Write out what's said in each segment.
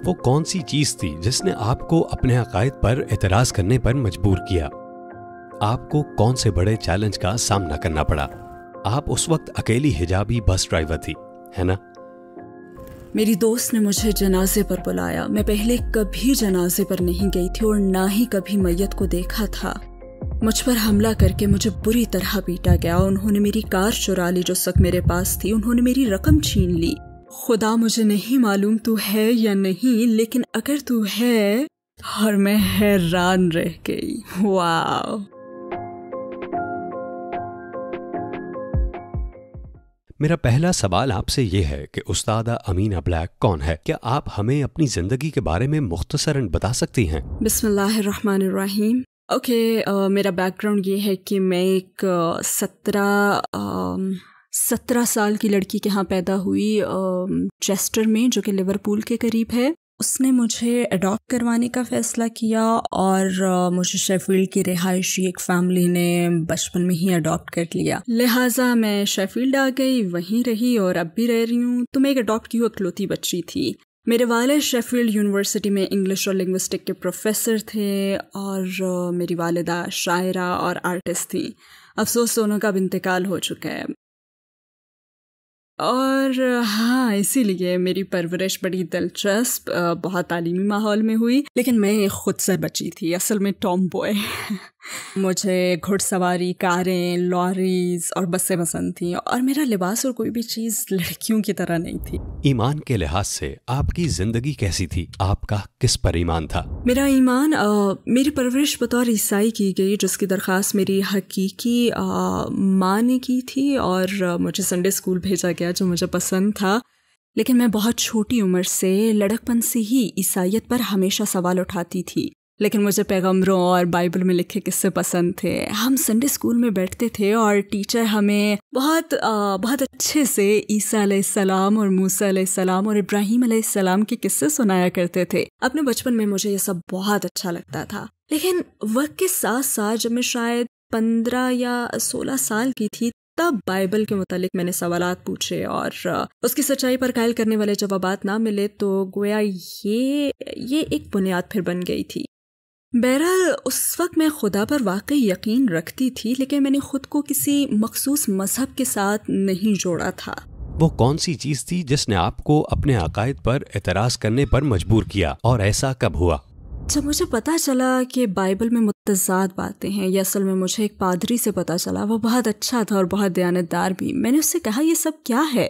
وہ کون سی چیز تھی جس نے آپ کو اپنے عقائد پر اعتراض کرنے پر مجبور کیا؟ آپ کو کون سے بڑے چیلنج کا سامنا کرنا پڑا؟ آپ اس وقت اکیلی حجابی بس ڈرائیور تھی، ہے نا؟ میری دوست نے مجھے جنازے پر بلایا. میں پہلے کبھی جنازے پر نہیں گئی تھی اور نہ ہی کبھی میت کو دیکھا تھا. مجھ پر حملہ کر کے مجھے بری طرح پیٹا گیا. انہوں نے میری کار چرا لی جو سک میرے پاس تھی. انہوں نے میری رقم چھین لی. خدا مجھے نہیں معلوم تو ہے یا نہیں، لیکن اگر تو ہے، اور میں حیران رہ گئی. واو. میرا پہلا سوال آپ سے یہ ہے کہ استادہ امینہ بلیک کون ہے؟ کیا آپ ہمیں اپنی زندگی کے بارے میں مختصراً بتا سکتی ہیں؟ بسم اللہ الرحمن الرحیم. میرا بیک گراؤنڈ یہ ہے کہ میں ایک 17 سال کی لڑکی کے ہاں پیدا ہوئی، چیسٹر میں، جو کہ لیورپول کے قریب ہے. اس نے مجھے اڈاپٹ کروانے کا فیصلہ کیا اور مجھے شیفیلڈ کی رہائشی ایک فیملی نے بچپن میں ہی اڈاپٹ کر لیا. لہٰذا میں شیفیلڈ آ گئی، وہیں رہی اور اب بھی رہ رہی ہوں. تو میں ایک اڈاپٹ کی ہوئی اکلوتی بچی تھی. میرے والد شیفیلڈ یونیورسٹی میں انگلش اور لنگوسٹک کے پروفیسر تھے اور میری والدہ شاعرہ اور آرٹسٹ تھیں. افسوس دونوں کا اب انتقال ہو چکا ہے. اور ہاں، اسی لیے میری پرورش بڑی دلچسپ، بہت تعلیمی ماحول میں ہوئی، لیکن میں خود سے بچی تھی، اصل میں ٹام بوائے. مجھے گھڑ سواری، کاریں، لوریز اور بسیں پسند تھیں، اور میرا لباس اور کوئی بھی چیز لڑکیوں کی طرح نہیں تھی. ایمان کے لحاظ سے آپ کی زندگی کیسی تھی؟ آپ کا کس پر ایمان تھا؟ میرا ایمان، میری پرورش بطور عیسائی کی گئی، جس کی درخواست میری حقیقی ماں نے کی تھی، اور مجھے سنڈے اسکول بھیجا گیا جو مجھے پسند تھا. لیکن میں بہت چھوٹی عمر سے، لڑکپن سے ہی عیسائیت پر ہمیشہ سوال اٹھاتی تھی. لیکن مجھے پیغمبروں اور بائبل میں لکھے قصے پسند تھے. ہم سنڈے اسکول میں بیٹھتے تھے اور ٹیچر ہمیں بہت اچھے سے عیسیٰ علیہ السلام اور موسیٰ علیہ السلام اور ابراہیم علیہ السلام کے قصے سنایا کرتے تھے. اپنے بچپن میں مجھے یہ سب بہت اچھا لگتا تھا. لیکن وقت کے ساتھ ساتھ جب میں شاید 15 یا 16 سال کی تھی، تب بائبل کے متعلق میں نے سوالات پوچھے اور اس کی سچائی پر قائل کرنے والے جوابات نہ ملے، تو گویا یہ ایک بنیاد پھر بن گئی تھی. بہرحال اس وقت میں خدا پر واقعی یقین رکھتی تھی، لیکن میں نے خود کو کسی مخصوص مذہب کے ساتھ نہیں جوڑا تھا. وہ کون سی چیز تھی جس نے آپ کو اپنے عقائد پر اعتراض کرنے پر مجبور کیا، اور ایسا کب ہوا؟ جب مجھے پتا چلا کہ بائبل میں متضاد باتیں ہیں، یا اصل میں مجھے ایک پادری سے پتا چلا، وہ بہت اچھا تھا اور بہت دیانتدار بھی. میں نے اس سے کہا، یہ سب کیا ہے؟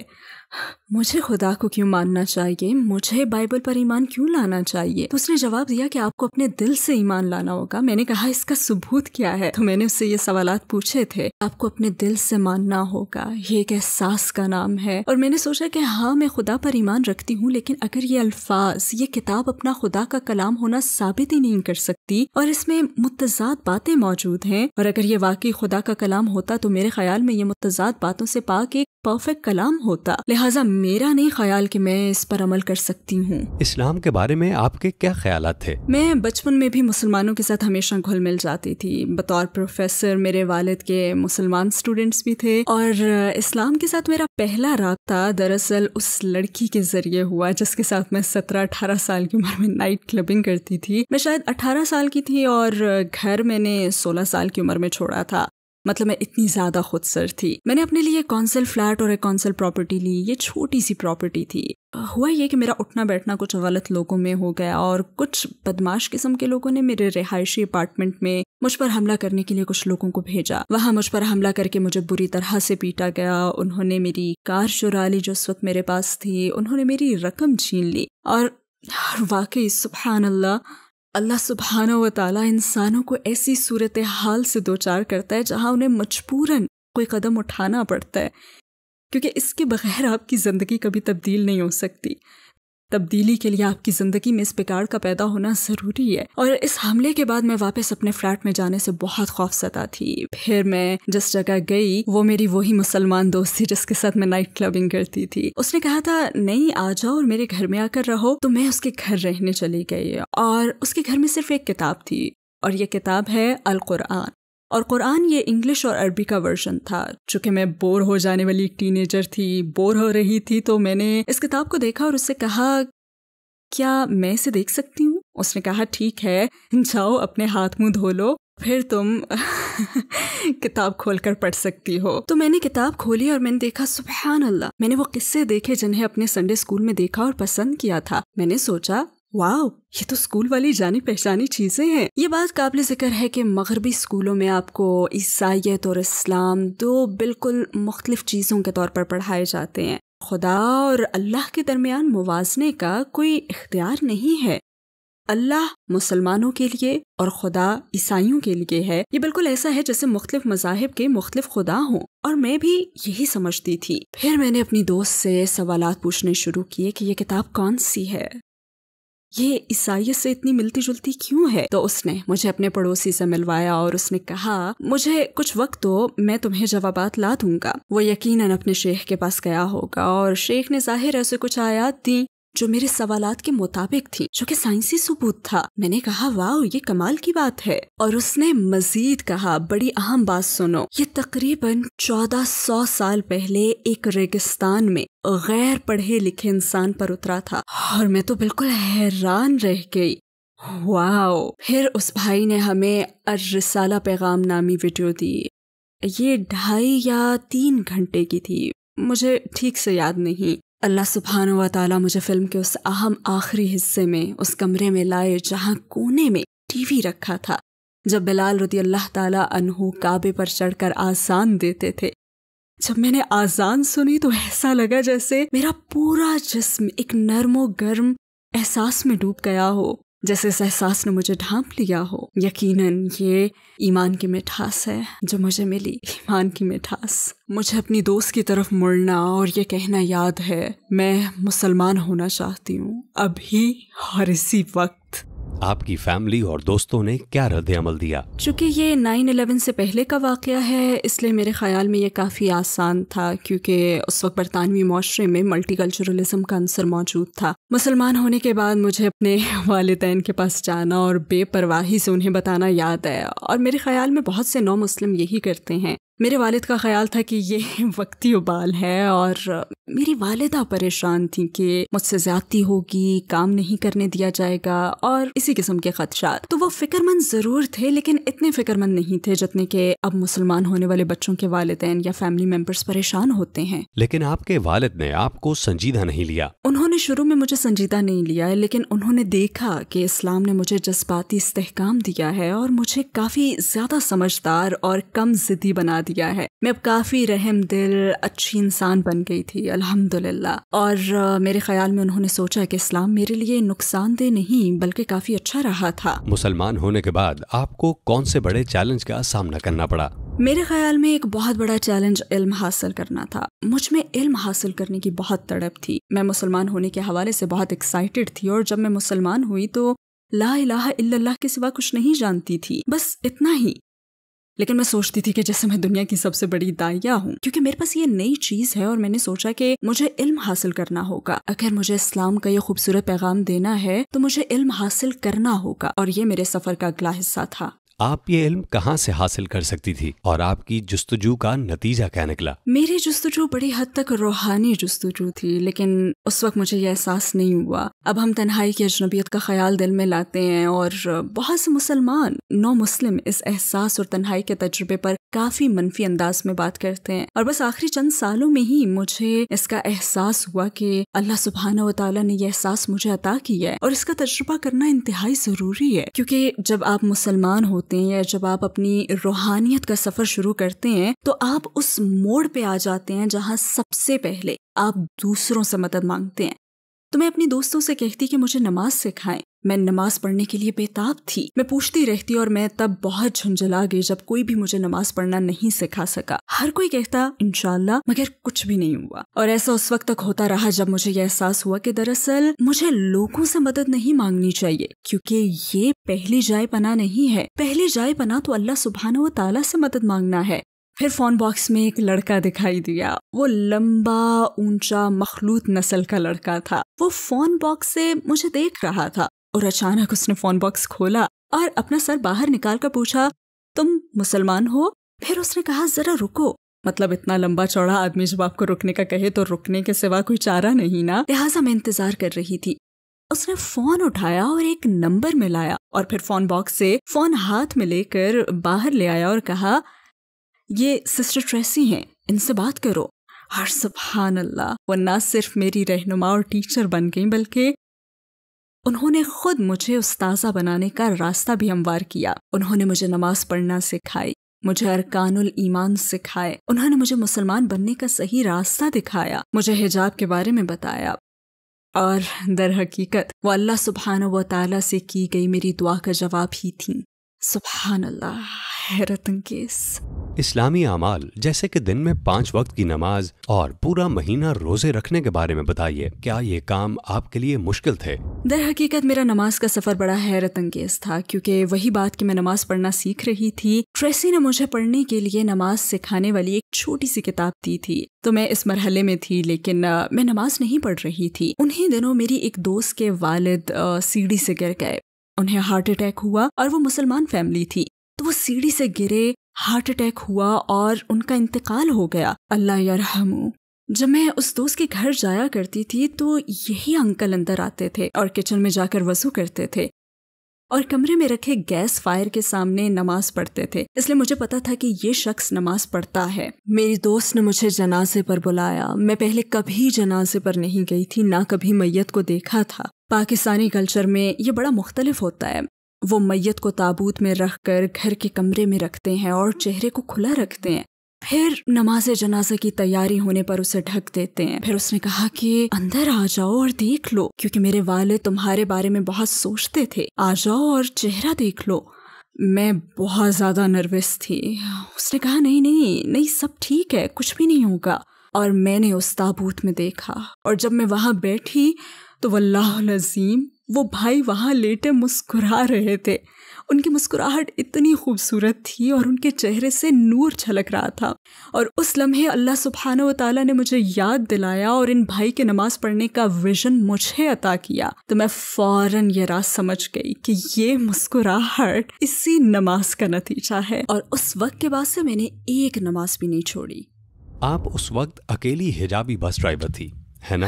مجھے خدا کو کیوں ماننا چاہیے؟ مجھے بائبل پر ایمان کیوں لانا چاہیے؟ تو اس نے جواب دیا کہ آپ کو اپنے دل سے ایمان لانا ہوگا. میں نے کہا، اس کا ثبوت کیا ہے؟ تو میں نے اس سے یہ سوالات پوچھے تھے. آپ کو اپنے دل سے ماننا ہوگا، یہ ایک احساس کا نام ہے. اور میں نے سوچا کہ ہاں، میں خدا پر ایمان رکھتی ہوں، لیکن اگر یہ الفاظ، یہ کتاب اپنا خدا کا کلام ہونا ثابت ہی نہیں کر سکتی، اور اس میں متضاد باتیں موجود ہیں، اور اگر یہ واقعی خدا کا کلام ہوتا تو میرے خیال میں یہ متضاد باتوں سے پاک ایک پرفیکٹ کلام ہوتا. لہٰذا میرا نہیں خیال کہ میں اس پر عمل کر سکتی ہوں. اسلام کے بارے میں آپ کے کیا خیالات تھے؟ میں بچپن میں بھی مسلمانوں کے ساتھ ہمیشہ گھل مل جاتی تھی. بطور پروفیسر میرے والد کے مسلمان اسٹوڈنٹس بھی تھے، اور اسلام کے ساتھ میرا پہلا رابطہ دراصل اس لڑکی کے ذریعے ہوا جس کے ساتھ میں 17-18 سال کی عمر میں نائٹ کلبنگ کرتی تھی. میں شاید 18 سال کی تھی اور گھر میں نے 16 سال کی عمر میں چھوڑا تھا. مطلب میں اتنی زیادہ خود سر تھی. میں نے اپنے لیے کونسل فلیٹ اور ایک کونسل پراپرٹی لی. یہ چھوٹی سی پراپرٹی تھی. ہوا یہ کہ میرا اٹھنا بیٹھنا کچھ غلط لوگوں میں ہو گیا، اور کچھ بدماش قسم کے لوگوں نے میرے رہائشی اپارٹمنٹ میں مجھ پر حملہ کرنے کے لیے کچھ لوگوں کو بھیجا. وہاں مجھ پر حملہ کر کے مجھے بری طرح سے پیٹا گیا. انہوں نے میری کار چرا لی جو اس وقت میرے پاس تھی. انہوں نے میری رقم چھین لی. اور واقعی سبحان اللہ سبحانہ و تعالیٰ انسانوں کو ایسی صورتحال سے دوچار کرتا ہے جہاں انہیں مجبوراً کوئی قدم اٹھانا پڑتا ہے، کیونکہ اس کے بغیر آپ کی زندگی کبھی تبدیل نہیں ہو سکتی. تبدیلی کے لیے آپ کی زندگی میں اس پکاڑ کا پیدا ہونا ضروری ہے. اور اس حملے کے بعد میں واپس اپنے فلیٹ میں جانے سے بہت خوفزدہ تھی. پھر میں جس جگہ گئی وہ میری وہی مسلمان دوست تھی جس کے ساتھ میں نائٹ کلبنگ کرتی تھی. اس نے کہا تھا نہیں آ جاؤ اور میرے گھر میں آ کر رہو. تو میں اس کے گھر رہنے چلی گئی اور اس کے گھر میں صرف ایک کتاب تھی اور یہ کتاب ہے القرآن. اور قرآن یہ انگلش اور عربی کا ورژن تھا. چونکہ میں بور ہو جانے والی ایک ٹین ایجر تھی، بور ہو رہی تھی، تو میں نے اس کتاب کو دیکھا اور اس سے کہا کیا میں اسے دیکھ سکتی ہوں؟ اس نے کہا ٹھیک ہے، جاؤ اپنے ہاتھ منہ دھو لو، پھر تم کتاب کھول کر پڑھ سکتی ہو۔ تو میں نے کتاب کھولی اور میں نے دیکھا سبحان اللہ، میں نے وہ قصے دیکھے جنہیں اپنے سنڈے اسکول میں دیکھا اور پسند کیا تھا۔ میں نے سوچا واو، یہ تو اسکول والی جانی پہچانی چیزیں ہیں۔ یہ بات قابل ذکر ہے کہ مغربی اسکولوں میں آپ کو عیسائیت اور اسلام دو بالکل مختلف چیزوں کے طور پر پڑھائے جاتے ہیں۔ خدا اور اللہ کے درمیان موازنے کا کوئی اختیار نہیں ہے۔ اللہ مسلمانوں کے لیے اور خدا عیسائیوں کے لیے ہے۔ یہ بالکل ایسا ہے جیسے مختلف مذاہب کے مختلف خدا ہوں، اور میں بھی یہی سمجھتی تھی۔ پھر میں نے اپنی دوست سے سوالات پوچھنے شروع کیے کہ یہ کتاب کون سی ہے، یہ عیسائیت سے اتنی ملتی جلتی کیوں ہے؟ تو اس نے مجھے اپنے پڑوسی سے ملوایا اور اس نے کہا مجھے کچھ وقت دو، میں تمہیں جوابات لا دوں گا۔ وہ یقیناً اپنے شیخ کے پاس گیا ہوگا اور شیخ نے ظاہر ایسے کچھ آیات دیں جو میرے سوالات کے مطابق تھی، جو کہ سائنسی ثبوت تھا۔ میں نے کہا واو، یہ کمال کی بات ہے۔ اور اس نے مزید کہا بڑی اہم بات سنو، یہ تقریباً 1400 سال پہلے ایک ریگستان میں غیر پڑھے لکھے انسان پر اترا تھا، اور میں تو بالکل حیران رہ گئی۔ واو۔ پھر اس بھائی نے ہمیں الرسالہ پیغام نامی ویڈیو دی۔ یہ 2.5 یا 3 گھنٹے کی تھی، مجھے ٹھیک سے یاد نہیں۔ اللہ سبحانہ و تعالیٰ مجھے فلم کے اس اہم آخری حصے میں اس کمرے میں لائے جہاں کونے میں ٹی وی رکھا تھا، جب بلال رضی اللہ تعالیٰ عنہ کعبے پر چڑھ کر آذان دیتے تھے۔ جب میں نے آذان سنی تو ایسا لگا جیسے میرا پورا جسم ایک نرم و گرم احساس میں ڈوب گیا ہو، جیسے اس احساس نے مجھے ڈھانپ لیا ہو۔ یقیناً یہ ایمان کی مٹھاس ہے جو مجھے ملی، ایمان کی مٹھاس۔ مجھے اپنی دوست کی طرف مڑنا اور یہ کہنا یاد ہے میں مسلمان ہونا چاہتی ہوں، ابھی اور اسی وقت۔ آپ کی فیملی اور دوستوں نے کیا رد عمل دیا؟ چونکہ یہ 9/11 سے پہلے کا واقعہ ہے، اس لیے میرے خیال میں یہ کافی آسان تھا، کیونکہ اس وقت برطانوی معاشرے میں ملٹی کلچرلزم کا عنصر موجود تھا۔ مسلمان ہونے کے بعد مجھے اپنے والدین کے پاس جانا اور بے پرواہی سے انہیں بتانا یاد ہے، اور میرے خیال میں بہت سے نو مسلم یہی کرتے ہیں۔ میرے والد کا خیال تھا کہ یہ وقتی ابال ہے، اور میری والدہ پریشان تھی کہ مجھ سے زیادتی ہوگی، کام نہیں کرنے دیا جائے گا، اور اسی قسم کے خدشات۔ تو وہ فکر مند ضرور تھے، لیکن اتنے فکر مند نہیں تھے جتنے کہ اب مسلمان ہونے والے بچوں کے والدین یا فیملی ممبرز پریشان ہوتے ہیں۔ لیکن آپ کے والد نے آپ کو سنجیدہ نہیں لیا۔ انہوں نے شروع میں مجھے سنجیدہ نہیں لیا، لیکن انہوں نے دیکھا کہ اسلام نے مجھے جذباتی استحکام دیا ہے اور مجھے کافی زیادہ سمجھدار اور کم ضدی بنا دیا ہے۔ میں اب کافی رحم دل اچھی انسان بن گئی تھی الحمدللہ، اور میرے خیال میں انہوں نے سوچا کہ اسلام میرے لیے نقصان دہ نہیں بلکہ کافی اچھا رہا تھا۔ مسلمان ہونے کے بعد آپ کو کون سے بڑے چیلنج کا سامنا کرنا پڑا؟ میرے خیال میں ایک بہت بڑا چیلنج علم حاصل کرنا تھا۔ مجھ میں علم حاصل کرنے کی بہت تڑپ تھی۔ میں مسلمان ہونے کے حوالے سے بہت ایکسائٹڈ تھی، اور جب میں مسلمان ہوئی تو لا الہ الا اللہ کے سوا کچھ نہیں جانتی تھی، بس اتنا ہی۔ لیکن میں سوچتی تھی کہ جیسے میں دنیا کی سب سے بڑی داعیہ ہوں، کیونکہ میرے پاس یہ نئی چیز ہے، اور میں نے سوچا کہ مجھے علم حاصل کرنا ہوگا۔ اگر مجھے اسلام کا یہ خوبصورت پیغام دینا ہے تو مجھے علم حاصل کرنا ہوگا، اور یہ میرے سفر کا اگلا حصہ تھا۔ آپ یہ علم کہاں سے حاصل کر سکتی تھی، اور آپ کی جستجو کا نتیجہ کیا نکلا؟ میری جستجو بڑی حد تک روحانی جستجو تھی، لیکن اس وقت مجھے یہ احساس نہیں ہوا۔ اب ہم تنہائی کی اجنبیت کا خیال دل میں لاتے ہیں، اور بہت سے مسلمان نو مسلم اس احساس اور تنہائی کے تجربے پر کافی منفی انداز میں بات کرتے ہیں، اور بس آخری چند سالوں میں ہی مجھے اس کا احساس ہوا کہ اللہ سبحانہ و تعالیٰ نے یہ احساس مجھے عطا کیا ہے، اور اس کا تجربہ کرنا انتہائی ضروری ہے، کیونکہ جب آپ مسلمان ہوتے ہیں یا جب آپ اپنی روحانیت کا سفر شروع کرتے ہیں تو آپ اس موڑ پہ آ جاتے ہیں جہاں سب سے پہلے آپ دوسروں سے مدد مانگتے ہیں۔ تو میں اپنی دوستوں سے کہتی کہ مجھے نماز سکھائیں۔ میں نماز پڑھنے کے لیے بےتاب تھی، میں پوچھتی رہتی، اور میں تب بہت جھنجھلا گئی جب کوئی بھی مجھے نماز پڑھنا نہیں سکھا سکا۔ ہر کوئی کہتا انشاءاللہ، مگر کچھ بھی نہیں ہوا، اور ایسا اس وقت تک ہوتا رہا جب مجھے یہ احساس ہوا کہ دراصل مجھے لوگوں سے مدد نہیں مانگنی چاہیے، کیونکہ یہ پہلی جائے پناہ نہیں ہے۔ پہلی جائے پناہ تو اللہ سبحانہ و تعالیٰ سے مدد مانگنا ہے۔ پھر فون باکس میں ایک لڑکا دکھائی دیا، وہ لمبا اونچا مخلوط نسل کا لڑکا تھا۔ وہ فون باکس سے مجھے دیکھ رہا تھا، اور اچانک اس نے فون باکس کھولا اور اپنا سر باہر نکال کر پوچھا تم مسلمان ہو؟ پھر اس نے کہا ذرا رکو، مطلب اتنا لمبا چوڑا آدمی جب آپ کو رکنے کا کہے تو رکنے کے سوا کوئی چارہ نہیں نا، لہٰذا میں انتظار کر رہی تھی۔ اس نے فون اٹھایا اور ایک نمبر ملایا اور پھر فون باکس سے فون ہاتھ میں لے کر باہر لے آیا اور کہا یہ سسٹر ٹریسی ہیں، ان سے بات کرو۔ اور سبحان اللہ، وہ نہ صرف میری رہنما اور ٹیچر بن گئیں بلکہ انہوں نے خود مجھے استاذہ بنانے کا راستہ بھی ہموار کیا۔ انہوں نے مجھے نماز پڑھنا سکھائی، مجھے ارکان الایمان سکھائے، انہوں نے مجھے مسلمان بننے کا صحیح راستہ دکھایا، مجھے حجاب کے بارے میں بتایا، اور در حقیقت وہ اللہ سبحانہ و تعالیٰ سے کی گئی میری دعا کا جواب ہی تھیں۔ سبحان اللہ، حیرت انگیز۔ اسلامی اعمال جیسے کہ دن میں 5 وقت کی نماز اور پورا مہینہ روزے رکھنے کے بارے میں بتائیے، کیا یہ کام آپ کے لیے مشکل تھے؟ در حقیقت میرا نماز کا سفر بڑا حیرت انگیز تھا، کیونکہ وہی بات کہ میں نماز پڑھنا سیکھ رہی تھی، ٹریسی نے مجھے پڑھنے کے لیے نماز سکھانے والی ایک چھوٹی سی کتاب دی تھی۔ تو میں اس مرحلے میں تھی، لیکن میں نماز نہیں پڑھ رہی تھی۔ انہی دنوں میری ایک دوست کے والد سیڑھی سے گر گئے، انہیں ہارٹ اٹیک ہوا، اور وہ مسلمان فیملی تھی، تو وہ سیڑھی سے گرے، ہارٹ اٹیک ہوا اور ان کا انتقال ہو گیا، اللہ یرحمہ۔ جب میں اس دوست کے گھر جایا کرتی تھی تو یہی انکل اندر آتے تھے اور کچن میں جا کر وضو کرتے تھے اور کمرے میں رکھے گیس فائر کے سامنے نماز پڑھتے تھے، اس لیے مجھے پتا تھا کہ یہ شخص نماز پڑھتا ہے۔ میری دوست نے مجھے جنازے پر بلایا۔ میں پہلے کبھی جنازے پر نہیں گئی تھی، نہ کبھی میت کو دیکھا تھا۔ پاکستانی کلچر میں یہ بڑا مختلف ہوتا ہے، وہ میت کو تابوت میں رکھ کر گھر کے کمرے میں رکھتے ہیں اور چہرے کو کھلا رکھتے ہیں، پھر نماز جنازہ کی تیاری ہونے پر اسے ڈھک دیتے ہیں۔ پھر اس نے کہا کہ اندر آ جاؤ اور دیکھ لو، کیونکہ میرے والد تمہارے بارے میں بہت سوچتے تھے، آ جاؤ اور چہرہ دیکھ لو۔ میں بہت زیادہ نروس تھی۔ اس نے کہا نہیں سب ٹھیک ہے، کچھ بھی نہیں ہوگا، اور میں نے اس تابوت میں دیکھا، اور جب میں وہاں بیٹھی تو واللہ العظیم وہ بھائی وہاں لیٹے مسکرا رہے تھے۔ ان کی مسکراہٹ اتنی خوبصورت تھی اور ان کے چہرے سے نور چھلک رہا تھا، اور اس لمحے اللہ سبحانہ و تعالیٰ نے مجھے یاد دلایا اور ان بھائی کے نماز پڑھنے کا ویژن مجھے عطا کیا، تو میں فوراً یہ راز سمجھ گئی کہ یہ مسکراہٹ اسی نماز کا نتیجہ ہے، اور اس وقت کے بعد سے میں نے ایک نماز بھی نہیں چھوڑی۔ آپ اس وقت اکیلی حجابی بس ڈرائیور تھی، ہے نا؟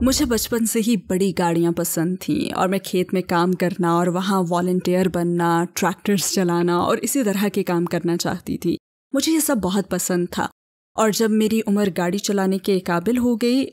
مجھے بچپن سے ہی بڑی گاڑیاں پسند تھیں، اور میں کھیت میں کام کرنا اور وہاں والنٹیئر بننا، ٹریکٹرز چلانا اور اسی طرح کے کام کرنا چاہتی تھی۔ مجھے یہ سب بہت پسند تھا، اور جب میری عمر گاڑی چلانے کے قابل ہو گئی،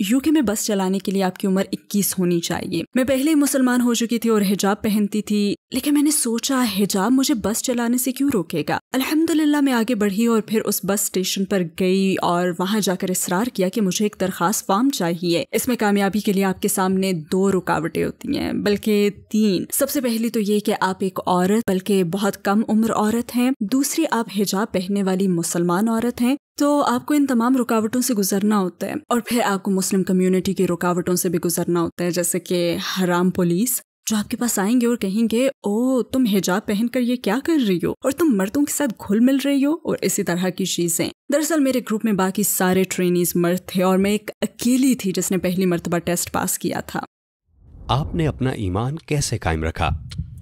یو کے میں بس چلانے کے لیے آپ کی عمر 21 ہونی چاہیے۔ میں پہلے ہی مسلمان ہو چکی تھی اور حجاب پہنتی تھی، لیکن میں نے سوچا حجاب مجھے بس چلانے سے کیوں روکے گا۔ الحمدللہ میں آگے بڑھی اور پھر اس بس اسٹیشن پر گئی اور وہاں جا کر اصرار کیا کہ مجھے ایک درخواست فارم چاہیے۔ اس میں کامیابی کے لیے آپ کے سامنے 2 رکاوٹیں ہوتی ہیں، بلکہ 3۔ سب سے پہلی تو یہ کہ آپ ایک عورت، بلکہ بہت کم عمر عورت ہیں۔ دوسری، آپ حجاب پہننے والی مسلمان عورت ہیں، تو آپ کو ان تمام رکاوٹوں سے گزرنا ہوتا ہے، اور پھر آپ کو مسلم کمیونٹی کی رکاوٹوں سے بھی گزرنا ہوتا ہے، جیسے کہ حرام پولیس جو آپ کے پاس آئیں گے اور کہیں گے او تم حجاب پہن کر یہ کیا کر رہی ہو، اور تم مردوں کے ساتھ گھل مل رہی ہو، اور اسی طرح کی چیزیں۔ دراصل میرے گروپ میں باقی سارے ٹرینیز مرد تھے اور میں ایک اکیلی تھی جس نے پہلی مرتبہ ٹیسٹ پاس کیا تھا۔ آپ نے اپنا ایمان کیسے قائم رکھا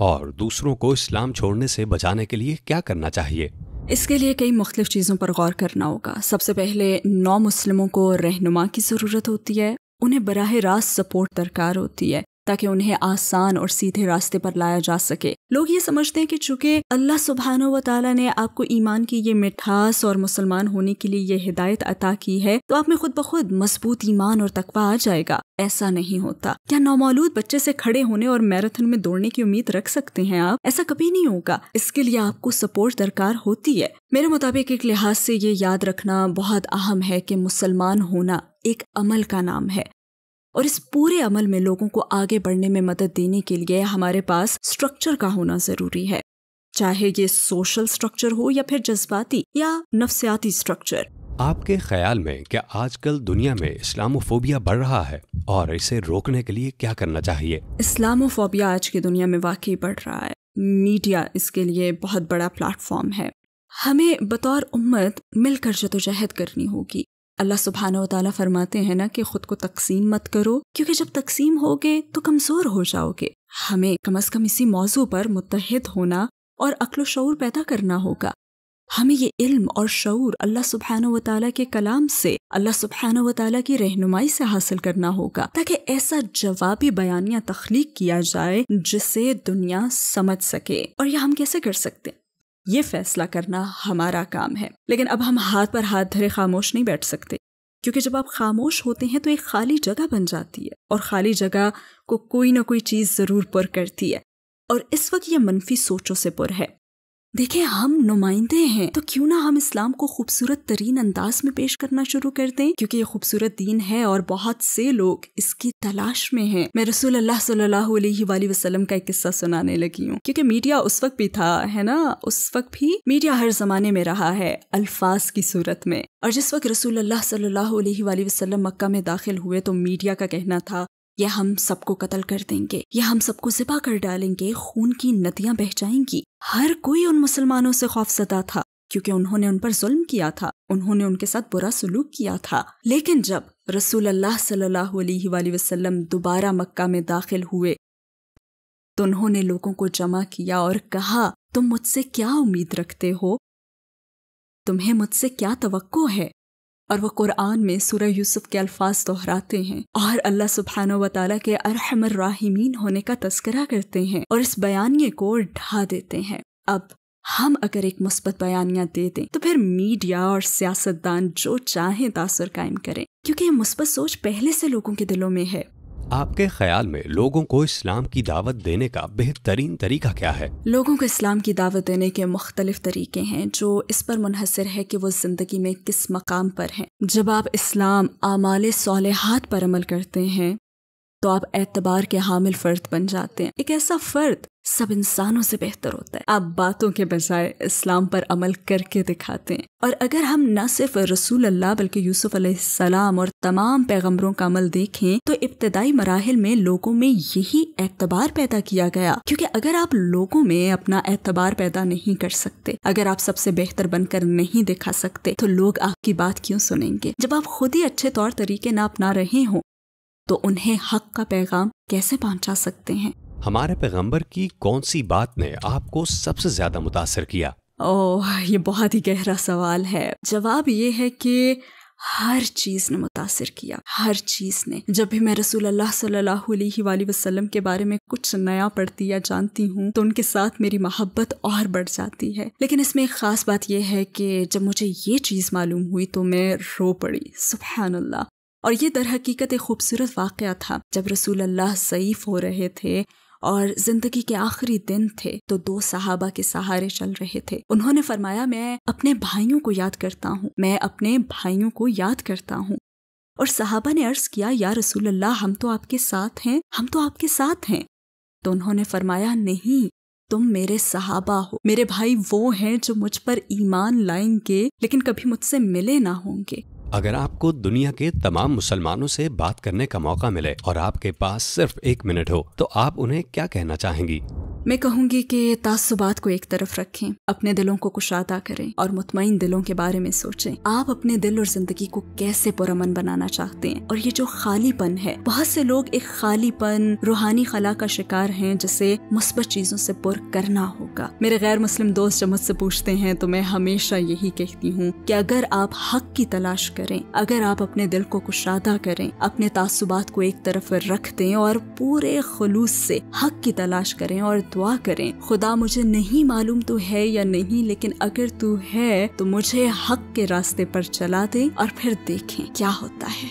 اور دوسروں کو اسلام چھوڑنے سے بچانے کے لیے کیا کرنا چاہیے؟ اس کے لیے کئی مختلف چیزوں پر غور کرنا ہوگا۔ سب سے پہلے نو مسلموں کو رہنما کی ضرورت ہوتی ہے، انہیں براہ راست سپورٹ درکار ہوتی ہے تاکہ انہیں آسان اور سیدھے راستے پر لایا جا سکے۔ لوگ یہ سمجھتے ہیں کہ چونکہ اللہ سبحانہ و تعالیٰ نے آپ کو ایمان کی یہ مٹھاس اور مسلمان ہونے کے لیے یہ ہدایت عطا کی ہے تو آپ میں خود بخود مضبوط ایمان اور تقویٰ آ جائے گا۔ ایسا نہیں ہوتا۔ کیا نومولود بچے سے کھڑے ہونے اور میراتھن میں دوڑنے کی امید رکھ سکتے ہیں آپ؟ ایسا کبھی نہیں ہوگا۔ اس کے لیے آپ کو سپورٹ درکار ہوتی ہے۔ میرے مطابق ایک لحاظ سے یہ یاد رکھنا بہت اہم ہے کہ مسلمان ہونا ایک عمل کا نام ہے، اور اس پورے عمل میں لوگوں کو آگے بڑھنے میں مدد دینے کے لیے ہمارے پاس سٹرکچر کا ہونا ضروری ہے، چاہے یہ سوشل سٹرکچر ہو یا پھر جذباتی یا نفسیاتی سٹرکچر۔ آپ کے خیال میں کیا آج کل دنیا میں اسلاموفوبیا بڑھ رہا ہے اور اسے روکنے کے لیے کیا کرنا چاہیے؟ اسلاموفوبیا آج کی دنیا میں واقعی بڑھ رہا ہے۔ میڈیا اس کے لیے بہت بڑا پلیٹ فارم ہے۔ ہمیں بطور امت مل کر جدوجہد کرنی ہوگی۔ اللہ سبحانہ و تعالیٰ فرماتے ہیں نا کہ خود کو تقسیم مت کرو، کیونکہ جب تقسیم ہوگے تو کمزور ہو جاؤ گے۔ ہمیں کم از کم اسی موضوع پر متحد ہونا اور عقل و شعور پیدا کرنا ہوگا۔ ہمیں یہ علم اور شعور اللہ سبحانہ و تعالیٰ کے کلام سے، اللہ سبحانہ و تعالیٰ کی رہنمائی سے حاصل کرنا ہوگا، تاکہ ایسا جوابی بیانیہ تخلیق کیا جائے جسے دنیا سمجھ سکے۔ اور یہ ہم کیسے کر سکتے ہیں؟ یہ فیصلہ کرنا ہمارا کام ہے۔ لیکن اب ہم ہاتھ پر ہاتھ دھرے خاموش نہیں بیٹھ سکتے، کیونکہ جب آپ خاموش ہوتے ہیں تو ایک خالی جگہ بن جاتی ہے، اور خالی جگہ کو کوئی نہ کوئی چیز ضرور پر کرتی ہے، اور اس وقت یہ منفی سوچوں سے پر ہے۔ دیکھیں، ہم نمائندے ہیں، تو کیوں نہ ہم اسلام کو خوبصورت ترین انداز میں پیش کرنا شروع کر دیں، کیونکہ یہ خوبصورت دین ہے اور بہت سے لوگ اس کی تلاش میں ہیں۔ میں رسول اللہ صلی اللہ علیہ وآلہ وسلم کا ایک قصہ سنانے لگی ہوں، کیونکہ میڈیا اس وقت بھی تھا، ہے نا، اس وقت بھی میڈیا ہر زمانے میں رہا ہے الفاظ کی صورت میں۔ اور جس وقت رسول اللہ صلی اللہ علیہ وآلہ وسلم مکہ میں داخل ہوئے تو میڈیا کا کہنا تھا، یہ ہم سب کو قتل کر دیں گے، یہ ہم سب کو ذبح کر ڈالیں گے، خون کی ندیاں بہہ جائیں گی۔ ہر کوئی ان مسلمانوں سے خوفزدہ تھا، کیونکہ انہوں نے ان پر ظلم کیا تھا، انہوں نے ان کے ساتھ برا سلوک کیا تھا۔ لیکن جب رسول اللہ صلی اللہ علیہ وآلہ وسلم دوبارہ مکہ میں داخل ہوئے تو انہوں نے لوگوں کو جمع کیا اور کہا، تم مجھ سے کیا امید رکھتے ہو؟ تمہیں مجھ سے کیا توقع ہے؟ اور وہ قرآن میں سورہ یوسف کے الفاظ دہراتے ہیں اور اللہ سبحانہ و تعالیٰ کے ارحم الراحمین ہونے کا تذکرہ کرتے ہیں اور اس بیانیے کو ڈھا دیتے ہیں۔ اب ہم اگر ایک مثبت بیانیہ دے دیں تو پھر میڈیا اور سیاستدان جو چاہیں تاثر قائم کریں، کیونکہ یہ مثبت سوچ پہلے سے لوگوں کے دلوں میں ہے۔ آپ کے خیال میں لوگوں کو اسلام کی دعوت دینے کا بہترین طریقہ کیا ہے؟ لوگوں کو اسلام کی دعوت دینے کے مختلف طریقے ہیں، جو اس پر منحصر ہے کہ وہ زندگی میں کس مقام پر ہیں۔ جب آپ اسلام اعمال صالحات پر عمل کرتے ہیں تو آپ اعتبار کے حامل فرد بن جاتے ہیں، ایک ایسا فرد سب انسانوں سے بہتر ہوتا ہے۔ آپ باتوں کے بجائے اسلام پر عمل کر کے دکھاتے ہیں۔ اور اگر ہم نہ صرف رسول اللہ بلکہ یوسف علیہ السلام اور تمام پیغمبروں کا عمل دیکھیں تو ابتدائی مراحل میں لوگوں میں یہی اعتبار پیدا کیا گیا، کیونکہ اگر آپ لوگوں میں اپنا اعتبار پیدا نہیں کر سکتے، اگر آپ سب سے بہتر بن کر نہیں دکھا سکتے تو لوگ آپ کی بات کیوں سنیں گے؟ جب آپ خود ہی اچھے طور طریقے نہ اپنا رہے ہوں تو انہیں حق کا پیغام کیسے پہنچا سکتے ہیں؟ ہمارے پیغمبر کی کون سی بات نے آپ کو سب سے زیادہ متاثر کیا؟ یہ بہت ہی گہرا سوال ہے۔ جواب یہ ہے کہ ہر چیز نے متاثر کیا، ہر چیز نے۔ جب بھی میں رسول اللہ صلی اللہ علیہ وآلہ وسلم کے بارے میں کچھ نیا پڑھتی یا جانتی ہوں تو ان کے ساتھ میری محبت اور بڑھ جاتی ہے۔ لیکن اس میں ایک خاص بات یہ ہے کہ جب مجھے یہ چیز معلوم ہوئی تو میں رو پڑی، سبحان اللہ۔ اور یہ در حقیقت ایک خوبصورت واقعہ تھا۔ جب رسول اللہ ضعیف ہو رہے تھے اور زندگی کے آخری دن تھے تو دو صحابہ کے سہارے چل رہے تھے۔ انہوں نے فرمایا، میں اپنے بھائیوں کو یاد کرتا ہوں، میں اپنے بھائیوں کو یاد کرتا ہوں۔ اور صحابہ نے عرض کیا، یا رسول اللہ، ہم تو آپ کے ساتھ ہیں، ہم تو آپ کے ساتھ ہیں۔ تو انہوں نے فرمایا، نہیں، تم میرے صحابہ ہو، میرے بھائی وہ ہیں جو مجھ پر ایمان لائیں گے لیکن کبھی مجھ سے ملے نہ ہوں گے۔ اگر آپ کو دنیا کے تمام مسلمانوں سے بات کرنے کا موقع ملے اور آپ کے پاس صرف 1 منٹ ہو تو آپ انہیں کیا کہنا چاہیں گی؟ میں کہوں گی کہ تعصبات کو ایک طرف رکھیں، اپنے دلوں کو کشادہ کریں اور مطمئن دلوں کے بارے میں سوچیں۔ آپ اپنے دل اور زندگی کو کیسے پرامن بنانا چاہتے ہیں، اور یہ جو خالی پن ہے، بہت سے لوگ ایک خالی پن، روحانی خلا کا شکار ہیں جسے مثبت چیزوں سے پر کرنا ہوگا۔ میرے غیر مسلم دوست جب مجھ سے پوچھتے ہیں تو میں ہمیشہ یہی کہتی ہوں کہ اگر آپ حق کی تلاش کریں، اگر آپ اپنے دل کو کشادہ کریں، اپنے تعصبات کو ایک طرف رکھ دیں اور پورے خلوص سے حق کی تلاش کریں اور دعا کریں، خدا مجھے نہیں معلوم تو ہے یا نہیں، لیکن اگر تو ہے تو مجھے حق کے راستے پر چلا دے، اور پھر دیکھیں کیا ہوتا ہے۔